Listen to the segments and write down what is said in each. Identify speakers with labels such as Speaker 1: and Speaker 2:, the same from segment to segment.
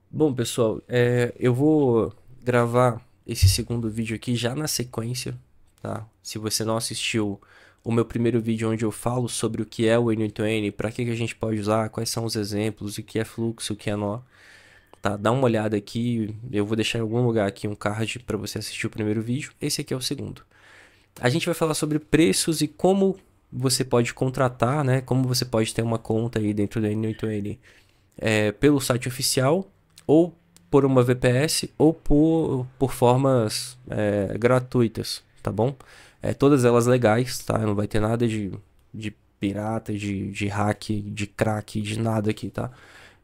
Speaker 1: Bom, pessoal, eu vou gravar esse segundo vídeo aqui já na sequência, tá? Se você não assistiu o meu primeiro vídeo onde eu falo sobre o que é o N8N, para que a gente pode usar, quais são os exemplos, o que é fluxo, o que é nó, tá? Dá uma olhada aqui, eu vou deixar em algum lugar aqui um card para você assistir o primeiro vídeo. Esse aqui é o segundo. A gente vai falar sobre preços e como você pode contratar, né? Como você pode ter uma conta aí dentro do N8N pelo site oficial, ou por uma VPS, ou por formas gratuitas, tá bom? Todas elas legais, tá? Não vai ter nada de pirata, de hack, de crack, de nada aqui, tá?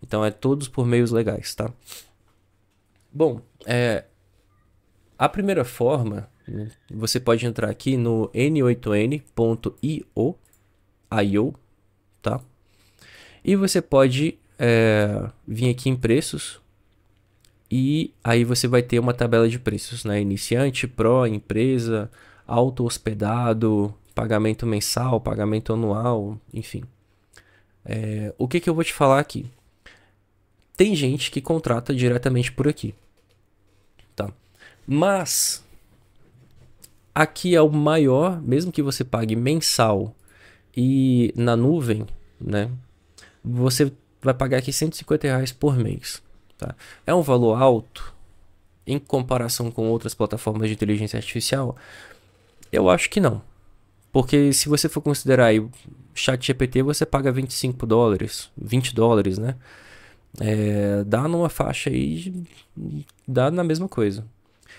Speaker 1: Então é todos por meios legais, tá? Bom, a primeira forma, né, você pode entrar aqui no n8n.io, IO, tá? E você pode vir aqui em preços, e aí você vai ter uma tabela de preços, né? Iniciante, Pro, empresa, auto-hospedado, pagamento mensal, pagamento anual, enfim. O que eu vou te falar aqui? Tem gente que contrata diretamente por aqui, tá? Mas aqui é o maior, mesmo que você pague mensal e na nuvem, né? Você vai pagar aqui R$ 150 por mês, tá? É um valor alto em comparação com outras plataformas de inteligência artificial? Eu acho que não. Porque se você for considerar aí o ChatGPT, você paga US$ 25, US$ 20, né? Dá numa faixa aí, dá na mesma coisa.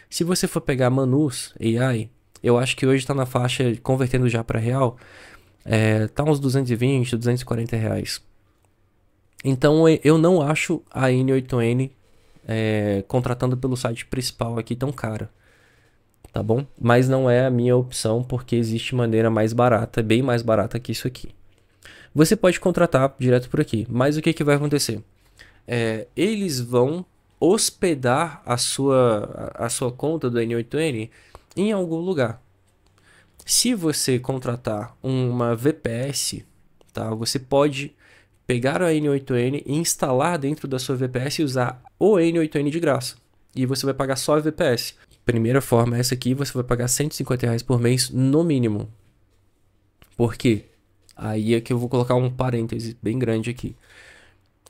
Speaker 1: Se você for pegar Manus AI, eu acho que hoje tá na faixa, convertendo já para real, tá uns 220, R$ 240. Então eu não acho a N8N contratando pelo site principal aqui tão cara, tá bom? Mas não é a minha opção porque existe maneira mais barata, bem mais barata que isso aqui. Você pode contratar direto por aqui, mas o que, que vai acontecer? Eles vão hospedar a sua conta do N8N em algum lugar. Se você contratar uma VPS, tá? Você pode pegar a N8N e instalar dentro da sua VPS e usar o N8N de graça. E você vai pagar só a VPS. Primeira forma é essa aqui, você vai pagar R$ 150 por mês no mínimo. Por quê? Aí é que eu vou colocar um parêntese bem grande aqui.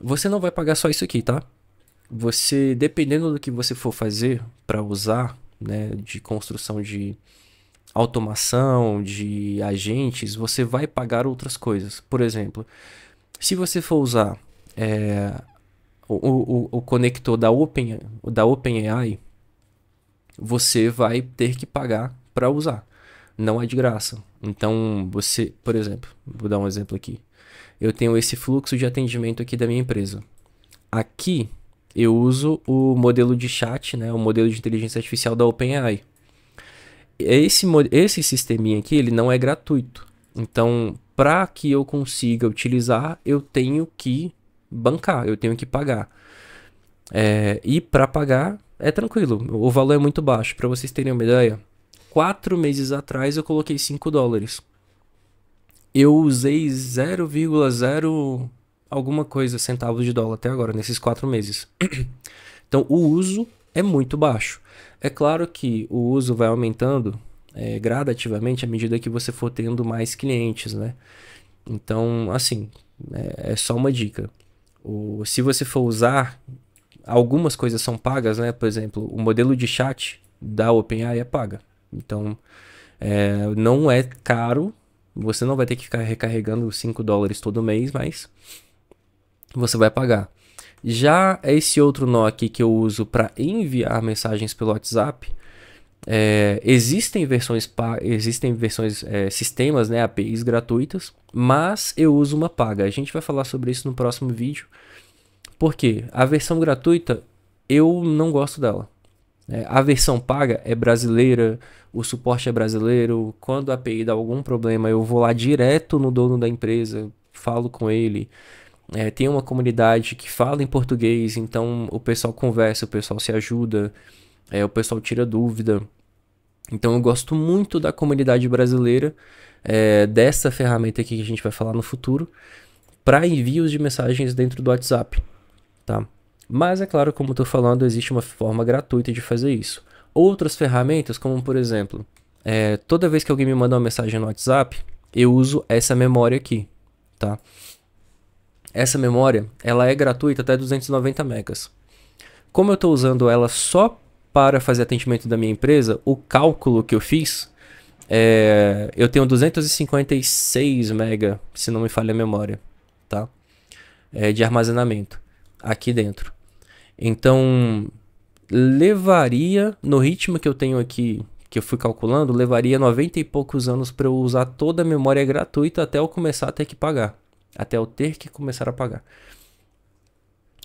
Speaker 1: Você não vai pagar só isso aqui, tá? Você, dependendo do que você for fazer para usar, né, de construção de automação, de agentes, você vai pagar outras coisas. Por exemplo, se você for usar o conector da OpenAI, você vai ter que pagar para usar. Não é de graça. Então, você, por exemplo, vou dar um exemplo aqui. Eu tenho esse fluxo de atendimento aqui da minha empresa. Aqui eu uso o modelo de chat, né, o modelo de inteligência artificial da OpenAI. Esse sisteminha aqui, ele não é gratuito. Então, para que eu consiga utilizar, eu tenho que bancar, eu tenho que pagar. E para pagar é tranquilo, o valor é muito baixo. Para vocês terem uma ideia, 4 meses atrás eu coloquei US$ 5. Eu usei 0,0 alguma coisa centavos de dólar até agora, nesses 4 meses. Então o uso é muito baixo. É claro que o uso vai aumentando gradativamente à medida que você for tendo mais clientes, né? Então, assim, é só uma dica. Se você for usar, algumas coisas são pagas, né? Por exemplo, o modelo de chat da OpenAI é paga. Então, não é caro. Você não vai ter que ficar recarregando US$ 5 todo mês, mas você vai pagar. Já esse outro nó aqui que eu uso para enviar mensagens pelo WhatsApp, existem versões, sistemas, né, APIs gratuitas, mas eu uso uma paga. A gente vai falar sobre isso no próximo vídeo. Porque a versão gratuita eu não gosto dela. A versão paga é brasileira, o suporte é brasileiro. Quando a API dá algum problema, eu vou lá direto no dono da empresa, falo com ele. Tem uma comunidade que fala em português, então o pessoal conversa, o pessoal se ajuda, o pessoal tira dúvida. Então eu gosto muito da comunidade brasileira, dessa ferramenta aqui que a gente vai falar no futuro, para envios de mensagens dentro do WhatsApp, tá? Mas é claro, como eu tô falando, existe uma forma gratuita de fazer isso. Outras ferramentas, como por exemplo, toda vez que alguém me manda uma mensagem no WhatsApp, eu uso essa memória aqui, tá? Essa memória, ela é gratuita até 290 megas. Como eu estou usando ela só para fazer atendimento da minha empresa, o cálculo que eu fiz, eu tenho 256 mega, se não me falha a memória, tá? De armazenamento aqui dentro. Então, levaria, no ritmo que eu tenho aqui, que eu fui calculando, levaria 90 e poucos anos para eu usar toda a memória gratuita até eu começar a ter que pagar. Até eu ter que começar a pagar.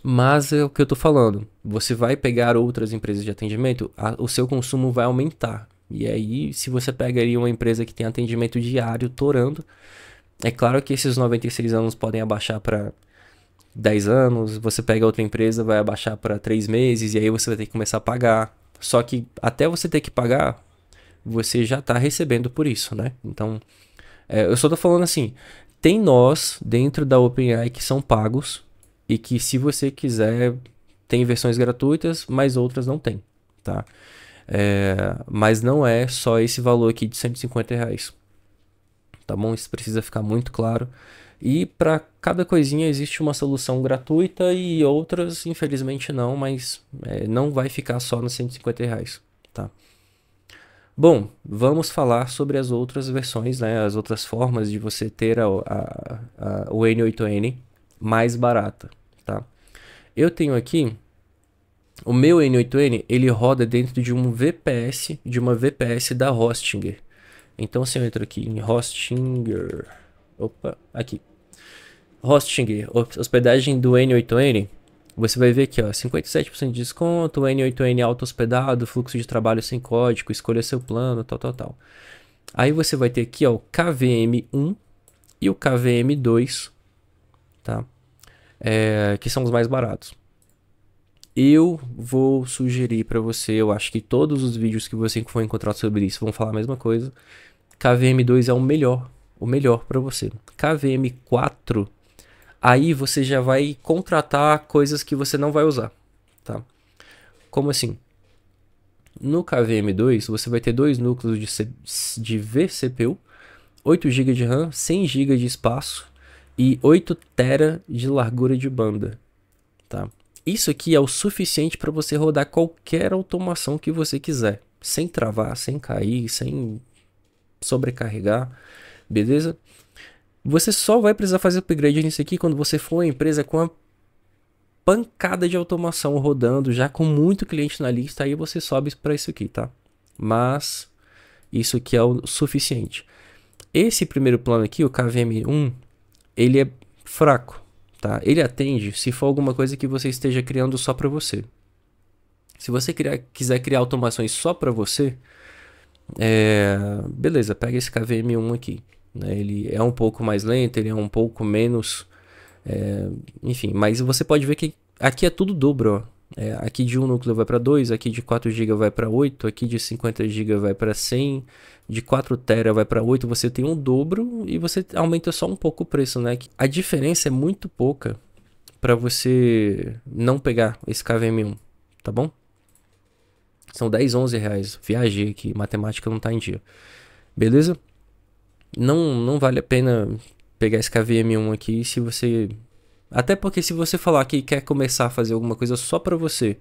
Speaker 1: Mas é o que eu tô falando. Você vai pegar outras empresas de atendimento, o seu consumo vai aumentar. E aí, se você pegaria uma empresa que tem atendimento diário torando, é claro que esses 96 anos podem abaixar para 10 anos. Você pega outra empresa, vai abaixar para 3 meses, e aí você vai ter que começar a pagar. Só que até você ter que pagar, você já está recebendo por isso, né? Então, eu só tô falando assim, tem nós dentro da OpenAI que são pagos e que se você quiser tem versões gratuitas, mas outras não tem, tá? Mas não é só esse valor aqui de R$ 150, tá bom? Isso precisa ficar muito claro. E para cada coisinha existe uma solução gratuita e outras, infelizmente não, mas não vai ficar só nos R$ 150, tá? Bom, vamos falar sobre as outras versões, né? As outras formas de você ter o N8N mais barata, tá? Eu tenho aqui o meu N8N, ele roda dentro de um VPS, de uma VPS da Hostinger. Então, se eu entro aqui em Hostinger, opa, aqui, Hostinger, hospedagem do N8N, você vai ver aqui, ó, 57% de desconto, N8N auto-hospedado, fluxo de trabalho sem código, escolha seu plano, tal, tal, tal. Aí você vai ter aqui, ó, o KVM1 e o KVM2, tá? Que são os mais baratos. Eu vou sugerir para você, eu acho que todos os vídeos que você for encontrar sobre isso vão falar a mesma coisa. KVM2 é o melhor para você. KVM4, aí você já vai contratar coisas que você não vai usar, tá? Como assim? No KVM2 você vai ter 2 núcleos de vCPU, 8 GB de RAM, 100 GB de espaço e 8 TB de largura de banda, tá? Isso aqui é o suficiente para você rodar qualquer automação que você quiser, sem travar, sem cair, sem sobrecarregar, beleza? Você só vai precisar fazer upgrade nisso aqui quando você for uma empresa com uma pancada de automação rodando, já com muito cliente na lista, aí você sobe para isso aqui, tá? Mas isso aqui é o suficiente. Esse primeiro plano aqui, o KVM1, ele é fraco, tá? Ele atende se for alguma coisa que você esteja criando só para você. Se você quiser criar automações só para você, beleza, pega esse KVM1 aqui, né? Ele é um pouco mais lento, ele é um pouco menos, enfim, mas você pode ver que aqui é tudo dobro, ó. Aqui de 1 núcleo vai para 2, aqui de 4 GB vai para 8, aqui de 50 GB vai para 100, de 4 TB vai para 8, você tem um dobro e você aumenta só um pouco o preço, né? A diferença é muito pouca para você não pegar esse KVM1, tá bom? São 10, 11 reais. Viajei aqui, matemática não tá em dia. Beleza? Não vale a pena pegar esse KVM1 aqui se você... Até porque se você falar que quer começar a fazer alguma coisa só pra você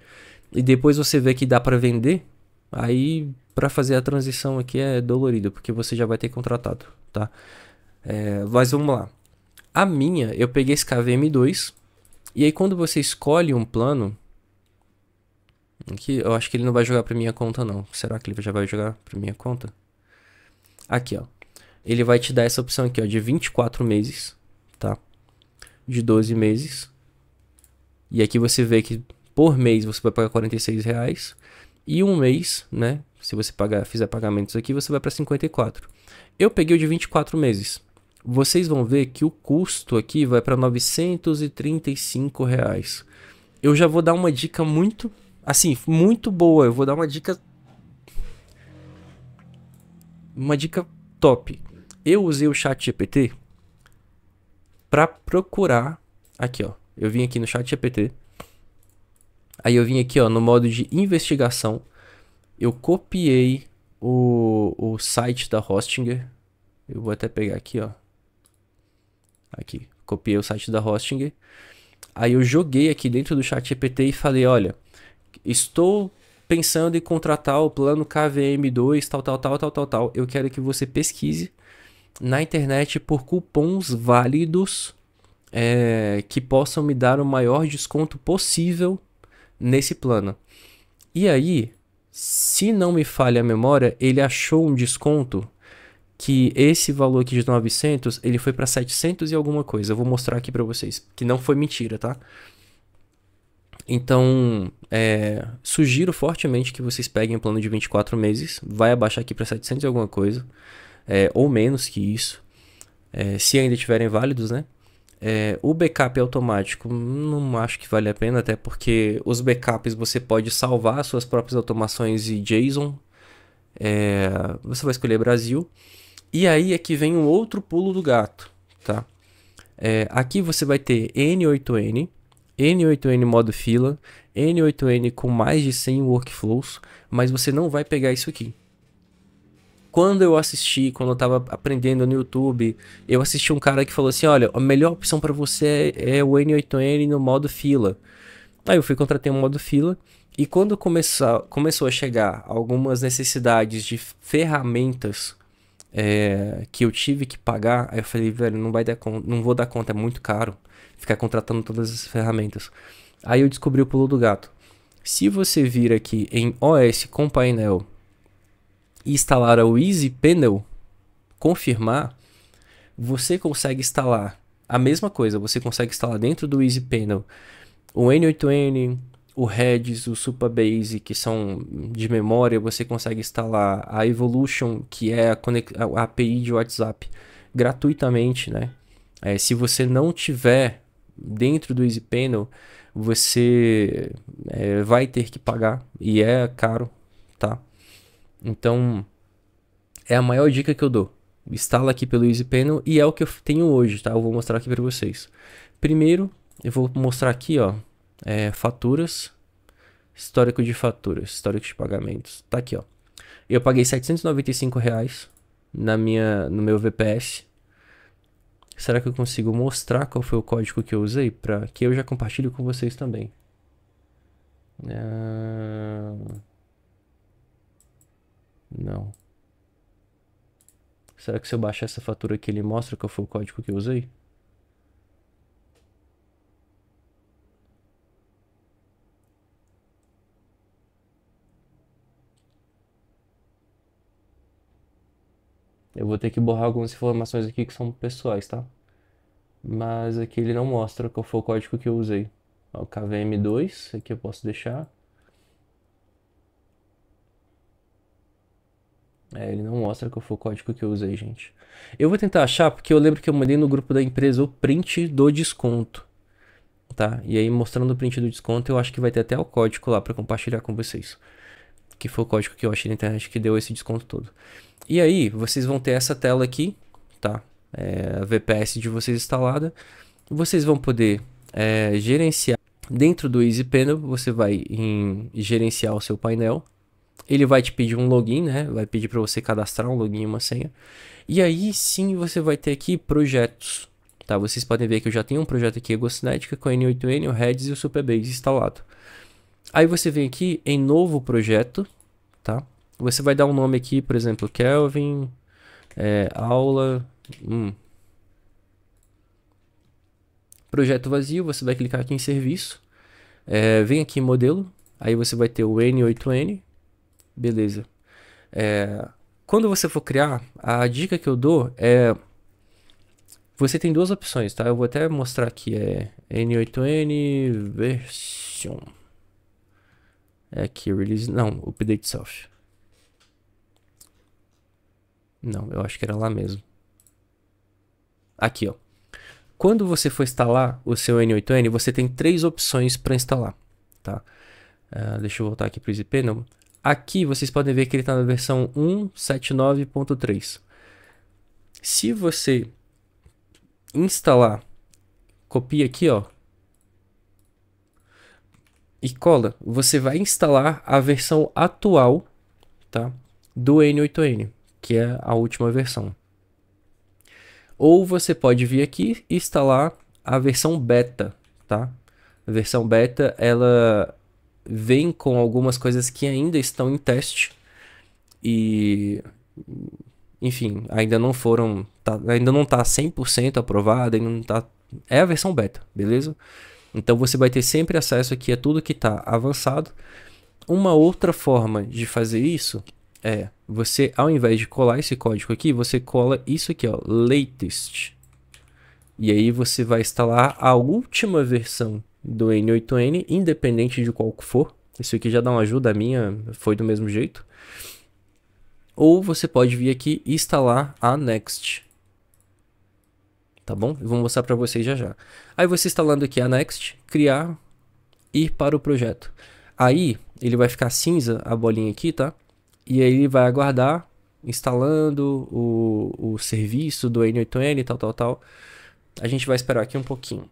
Speaker 1: e depois você vê que dá pra vender, aí pra fazer a transição aqui é dolorido, porque você já vai ter contratado, tá? Mas vamos lá. A minha, eu peguei esse KVM2 e aí quando você escolhe um plano... Aqui, eu acho que ele não vai jogar pra minha conta não. Será que ele já vai jogar pra minha conta? Aqui, ó. Ele vai te dar essa opção aqui, ó, de 24 meses, tá? De 12 meses. E aqui você vê que por mês você vai pagar R$ 46. E um mês, né? Se você fizer pagamentos aqui, você vai para 54. Eu peguei o de 24 meses. Vocês vão ver que o custo aqui vai para R$ 935. Eu já vou dar uma dica muito, assim, muito boa. Eu vou dar uma dica top. Eu usei o ChatGPT para procurar aqui, ó. Eu vim aqui no ChatGPT Aí eu vim aqui, ó, no modo de investigação. Eu copiei o site da Hostinger. Eu vou até pegar aqui, ó. Aqui, copiei o site da Hostinger. Aí eu joguei aqui dentro do ChatGPT e falei, olha, estou pensando em contratar o plano KVM2, tal, tal, tal, tal, tal, tal. Eu quero que você pesquise na internet por cupons válidos que possam me dar o maior desconto possível nesse plano. E aí, se não me falha a memória, ele achou um desconto que esse valor aqui de 900, ele foi para 700 e alguma coisa. Eu vou mostrar aqui para vocês, que não foi mentira, tá? Então, sugiro fortemente que vocês peguem o plano de 24 meses, vai abaixar aqui para 700 e alguma coisa, ou menos que isso, se ainda estiverem válidos, né? O backup automático, não acho que vale a pena, até porque os backups você pode salvar suas próprias automações em JSON. Você vai escolher Brasil. E aí é que vem um outro pulo do gato, tá? Aqui você vai ter N8N, N8N modo fila, N8N com mais de 100 workflows, mas você não vai pegar isso aqui. Quando eu tava aprendendo no YouTube, eu assisti um cara que falou assim, olha, a melhor opção para você é o N8N no modo fila. Aí eu fui contratei um modo fila, e quando começou a chegar algumas necessidades de ferramentas que eu tive que pagar, aí eu falei, velho, não vai dar conta, não vou dar conta, é muito caro ficar contratando todas as ferramentas. Aí eu descobri o pulo do gato. Se você vir aqui em OS com painel e instalar o Easy Panel, confirmar, você consegue instalar a mesma coisa, você consegue instalar dentro do Easy Panel o N8N, o Redis, o Supabase, que são de memória, você consegue instalar a Evolution, que é a API de WhatsApp, gratuitamente, né? Se você não tiver dentro do EasyPanel, você vai ter que pagar e é caro, tá? Então, é a maior dica que eu dou. Instala aqui pelo EasyPanel e é o que eu tenho hoje, tá? Eu vou mostrar aqui para vocês. Primeiro, eu vou mostrar aqui, ó, faturas, histórico de faturas, histórico de pagamentos. Tá aqui, ó. Eu paguei R$ 795 no meu VPS. Será que eu consigo mostrar qual foi o código que eu usei? Para que eu já compartilho com vocês também. Não. Será que se eu baixar essa fatura aqui ele mostra qual foi o código que eu usei? Eu vou ter que borrar algumas informações aqui que são pessoais, tá? Mas aqui ele não mostra qual foi o código que eu usei. Ó, o KVM2, aqui eu posso deixar. Ele não mostra qual foi o código que eu usei, gente. Eu vou tentar achar, porque eu lembro que eu mandei no grupo da empresa o print do desconto, tá? E aí, mostrando o print do desconto, eu acho que vai ter até o código lá para compartilhar com vocês. Que foi o código que eu achei na internet que deu esse desconto todo. E aí, vocês vão ter essa tela aqui, tá? A VPS de vocês instalada. Vocês vão poder gerenciar. Dentro do Easy Panel, você vai em gerenciar o seu painel. Ele vai te pedir um login, né? Vai pedir para você cadastrar um login e uma senha. E aí sim você vai ter aqui projetos. Tá? Vocês podem ver que eu já tenho um projeto aqui, Egocinética, com N8N, o Redis e o Supabase instalado. Aí você vem aqui em novo projeto, tá? Você vai dar um nome aqui, por exemplo, Kelvin, aula, projeto vazio, você vai clicar aqui em serviço, vem aqui em modelo, aí você vai ter o N8N, beleza. Quando você for criar, a dica que eu dou você tem duas opções, tá? Eu vou até mostrar aqui, N8N version. Aqui, release, não, update self. Não, eu acho que era lá mesmo. Aqui, ó. Quando você for instalar o seu N8N, você tem três opções para instalar, tá? Deixa eu voltar aqui para o EasyPanel. Aqui vocês podem ver que ele está na versão 1.79.3. Se você instalar, copia aqui, ó, e cola, você vai instalar a versão atual, tá, do N8N, que é a última versão. Ou você pode vir aqui e instalar a versão beta, tá? A versão beta, ela vem com algumas coisas que ainda estão em teste e, enfim, ainda não foram, ainda não tá 100% aprovada, ainda não tá, é a versão beta, beleza? Então você vai ter sempre acesso aqui a tudo que está avançado. Uma outra forma de fazer isso é você, ao invés de colar esse código aqui, você cola isso aqui, ó, latest. E aí você vai instalar a última versão do N8N, independente de qual que for. Isso aqui já dá uma ajuda, a minha foi do mesmo jeito. Ou você pode vir aqui e instalar a Next. Tá bom? Eu vou mostrar para vocês já já. Aí você instalando aqui a Next, criar, ir para o projeto. Aí ele vai ficar cinza a bolinha aqui, tá? E aí ele vai aguardar instalando o serviço do N8N, tal. A gente vai esperar aqui um pouquinho.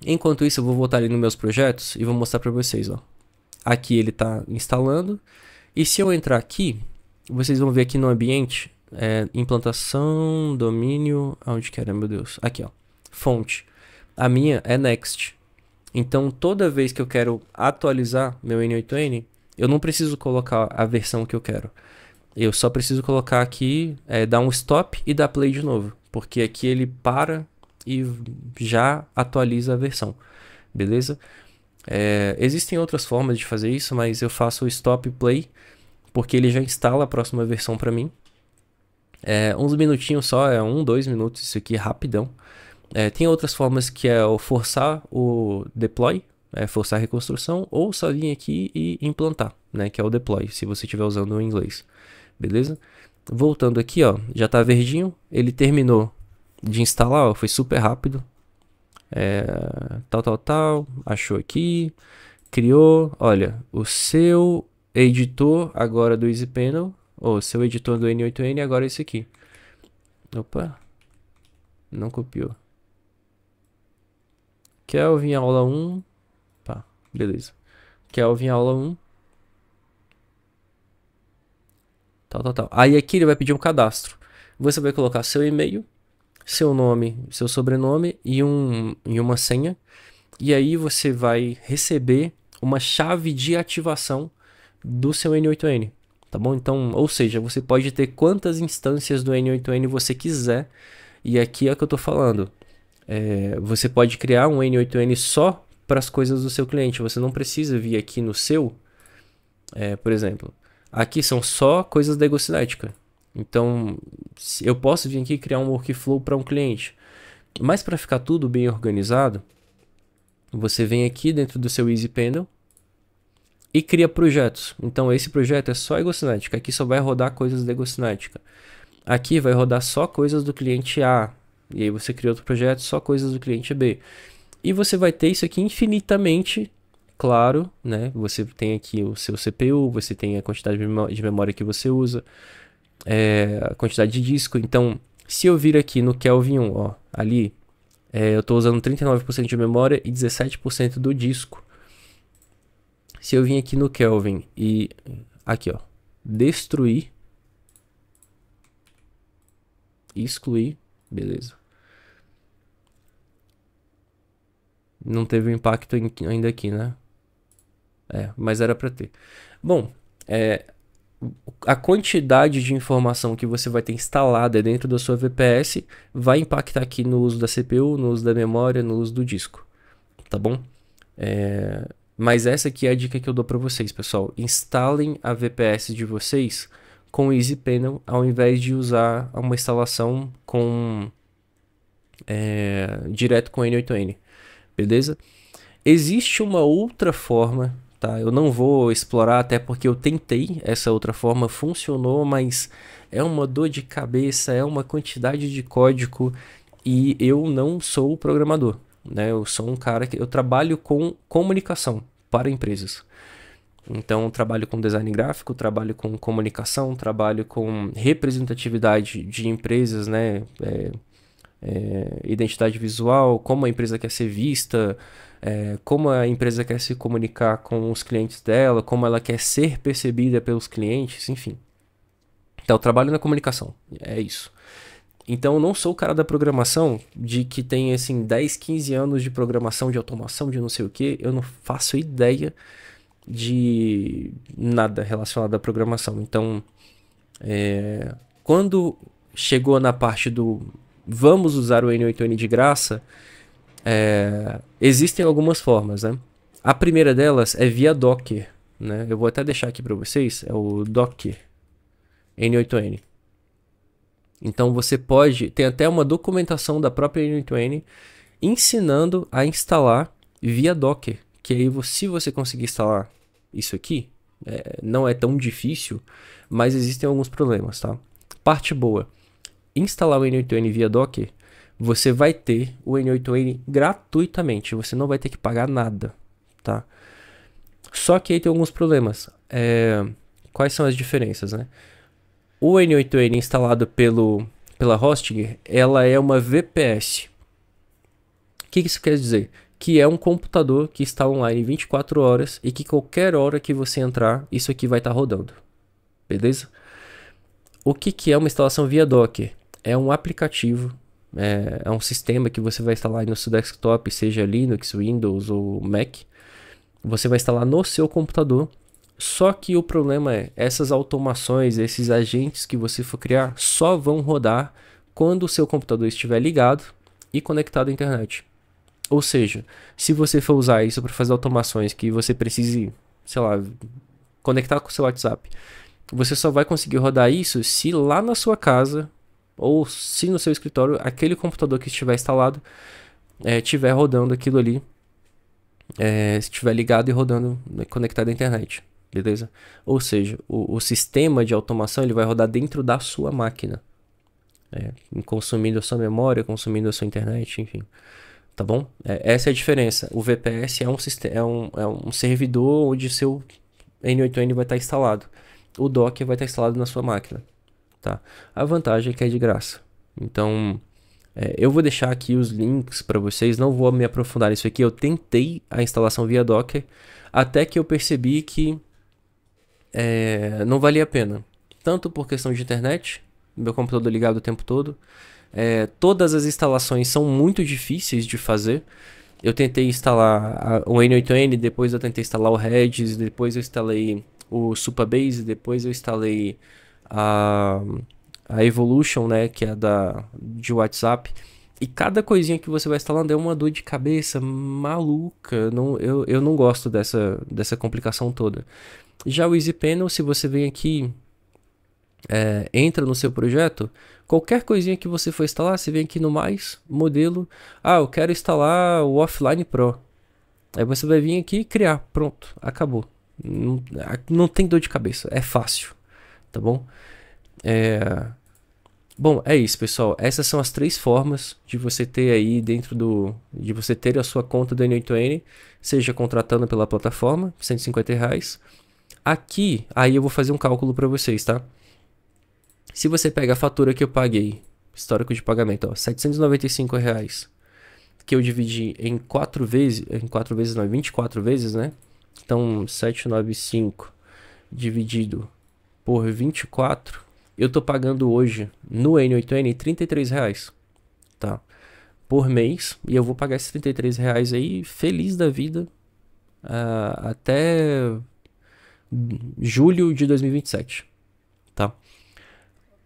Speaker 1: Enquanto isso, eu vou voltar ali nos meus projetos e vou mostrar para vocês, ó. Aqui ele está instalando. E se eu entrar aqui, vocês vão ver aqui no ambiente, implantação, domínio, onde que era, meu Deus? Aqui, ó, fonte. A minha é Next. Então, toda vez que eu quero atualizar meu N8N, eu não preciso colocar a versão que eu quero. Eu só preciso colocar aqui, dar um stop e dar play de novo. Porque aqui ele para e já atualiza a versão. Beleza? Existem outras formas de fazer isso, mas eu faço o stop e play, porque ele já instala a próxima versão para mim. Uns minutinhos só, 2 minutos, isso aqui rapidão. Tem outras formas que é o forçar o deploy, forçar a reconstrução, ou só vir aqui e implantar, né, que é o deploy, se você estiver usando o inglês. Beleza? Voltando aqui, ó, já tá verdinho, ele terminou de instalar, ó, foi super rápido. Achou aqui, criou, olha, o seu editor agora do EasyPanel, ou seu editor do N8N agora é esse aqui. Opa, não copiou. Kelvin aula 1, pá, beleza. Kelvin aula 1, tal. Aí aqui ele vai pedir um cadastro. Você vai colocar seu e-mail, seu nome, seu sobrenome e uma senha. E aí você vai receber uma chave de ativação do seu N8N, tá bom? Então, ou seja, você pode ter quantas instâncias do N8N você quiser. E aqui é o que eu tô falando. Você pode criar um N8N só para as coisas do seu cliente. Você não precisa vir aqui no seu, por exemplo, aqui são só coisas da EgoCinética. Então, eu posso vir aqui e criar um workflow para um cliente. Mas para ficar tudo bem organizado, você vem aqui dentro do seu EasyPanel e cria projetos. Então, esse projeto é só EgoCinética. Aqui só vai rodar coisas da EgoCinética. Aqui vai rodar só coisas do cliente A. E aí você cria outro projeto, só coisas do cliente B. E você vai ter isso aqui infinitamente claro, né? Você tem aqui o seu CPU, você tem a quantidade de memória que você usa, a quantidade de disco. Então, se eu vir aqui no Kelvin 1, ó, ali, eu estou usando 39% de memória e 17% do disco. Se eu vim aqui no Kelvin e aqui, ó, destruir, excluir, beleza. Não teve impacto ainda aqui, né? Mas era para ter. Bom, a quantidade de informação que você vai ter instalada dentro da sua VPS vai impactar aqui no uso da CPU, no uso da memória, no uso do disco, tá bom? Mas essa aqui é a dica que eu dou para vocês, pessoal. Instalem a VPS de vocês com o EasyPanel ao invés de usar uma instalação direto com N8N, beleza? Existe uma outra forma, tá? Eu não vou explorar até porque eu tentei essa outra forma, funcionou, mas é uma dor de cabeça, é uma quantidade de código e eu não sou programador, né? Eu sou um cara que eu trabalho com comunicação para empresas. Então, eu trabalho com design gráfico, trabalho com comunicação, trabalho com representatividade de empresas, né? Identidade visual, como a empresa quer ser vista, como a empresa quer se comunicar com os clientes dela, como ela quer ser percebida pelos clientes, enfim. Então, eu trabalho na comunicação, é isso. Então, eu não sou o cara da programação de que tem, assim, 10, 15 anos de programação, de automação, de não sei o que. Eu não faço ideia de nada relacionado à programação. Então, quando chegou na parte do vamos usar o N8N de graça, existem algumas formas, né? A primeira delas é via Docker, né? Eu vou até deixar aqui para vocês, é o Docker N8N. Então você pode, tem até uma documentação da própria N8N ensinando a instalar via Docker, que aí se você conseguir instalar isso aqui, não é tão difícil, mas existem alguns problemas, tá? Parte boa, instalar o N8N via Docker, você vai ter o N8N gratuitamente, você não vai ter que pagar nada, tá? Só que aí tem alguns problemas. Quais são as diferenças, né? O N8N instalado pela Hostinger, ela é uma VPS. O que isso quer dizer? Que é um computador que está online 24 horas e que qualquer hora que você entrar, isso aqui vai estar rodando. Beleza? O que é uma instalação via Docker? É um aplicativo, é um sistema que você vai instalar no seu desktop, seja Linux, Windows ou Mac. Você vai instalar no seu computador. Só que o problema é, essas automações, esses agentes que você for criar, só vão rodar quando o seu computador estiver ligado e conectado à internet. Ou seja, se você for usar isso para fazer automações que você precise, sei lá, conectar com o seu WhatsApp, você só vai conseguir rodar isso se lá na sua casa ou se no seu escritório aquele computador que estiver instalado estiver rodando aquilo ali, estiver ligado e rodando, conectado à internet. Beleza? Ou seja, o sistema de automação ele vai rodar dentro da sua máquina, consumindo a sua memória, consumindo a sua internet, enfim. Tá bom? Essa é a diferença. O VPS é um servidor onde seu N8N vai estar instalado. O Docker vai estar instalado na sua máquina. Tá? A vantagem é que é de graça. Então, eu vou deixar aqui os links para vocês. Não vou me aprofundar nisso aqui. Eu tentei a instalação via Docker até que eu percebi que não valia a pena. Tanto por questão de internet, meu computador ligado o tempo todo. Todas as instalações são muito difíceis de fazer. Eu tentei instalar o N8N, depois eu tentei instalar o Redis, depois eu instalei o Supabase, depois eu instalei a Evolution, né, que é de WhatsApp. E cada coisinha que você vai instalando é uma dor de cabeça maluca. Eu não gosto dessa complicação toda. Já o EasyPanel, se você vem aqui, entra no seu projeto, qualquer coisinha que você for instalar, você vem aqui no mais, modelo, eu quero instalar o Offline Pro. Aí você vai vir aqui e criar, pronto, acabou. Não tem dor de cabeça, é fácil, tá bom? Bom, é isso, pessoal. Essas são as 3 formas de você ter aí de você ter a sua conta do N8N, seja contratando pela plataforma, R$150. Aqui, aí eu vou fazer um cálculo para vocês, tá? Se você pega a fatura que eu paguei, histórico de pagamento, ó, R$795, que eu dividi em 4 vezes, 24 vezes, né? Então, 795 dividido por 24, eu tô pagando hoje no N8N R$33, tá? Por mês, e eu vou pagar esses R$33 aí, feliz da vida, até julho de 2027, tá?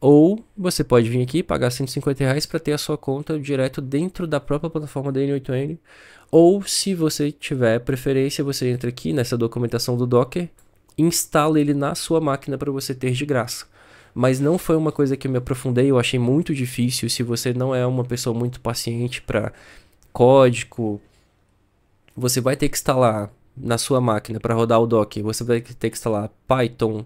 Speaker 1: Ou você pode vir aqui e pagar R$150 para ter a sua conta direto dentro da própria plataforma da N8N. Ou, se você tiver preferência, você entra aqui nessa documentação do Docker, instala ele na sua máquina para você ter de graça. Mas não foi uma coisa que eu me aprofundei, eu achei muito difícil. Se você não é uma pessoa muito paciente para código, você vai ter que instalar na sua máquina para rodar o Docker, você vai ter que instalar Python,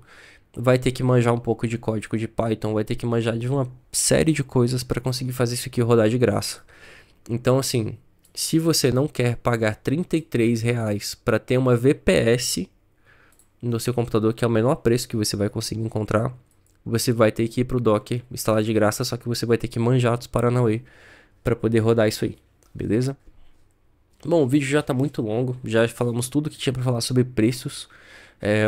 Speaker 1: vai ter que manjar um pouco de código de Python, vai ter que manjar de uma série de coisas para conseguir fazer isso aqui rodar de graça. Então, assim, se você não quer pagar R$33 para ter uma VPS no seu computador, que é o menor preço que você vai conseguir encontrar, você vai ter que ir pro Docker, instalar de graça, só que você vai ter que manjar dos Paranauê para poder rodar isso aí, beleza? Bom, o vídeo já tá muito longo, já falamos tudo que tinha para falar sobre preços.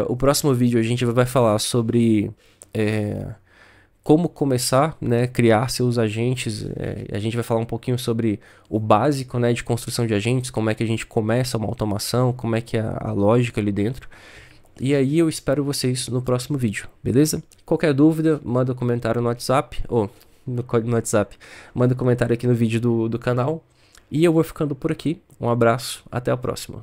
Speaker 1: O próximo vídeo a gente vai falar sobre como começar, né, criar seus agentes. A gente vai falar um pouquinho sobre o básico, né, de construção de agentes, como é que a gente começa uma automação, como é que é a lógica ali dentro. E aí eu espero vocês no próximo vídeo, beleza? Qualquer dúvida, manda um comentário no WhatsApp, ou no WhatsApp, manda um comentário aqui no vídeo do canal. E eu vou ficando por aqui. Um abraço, até a próxima.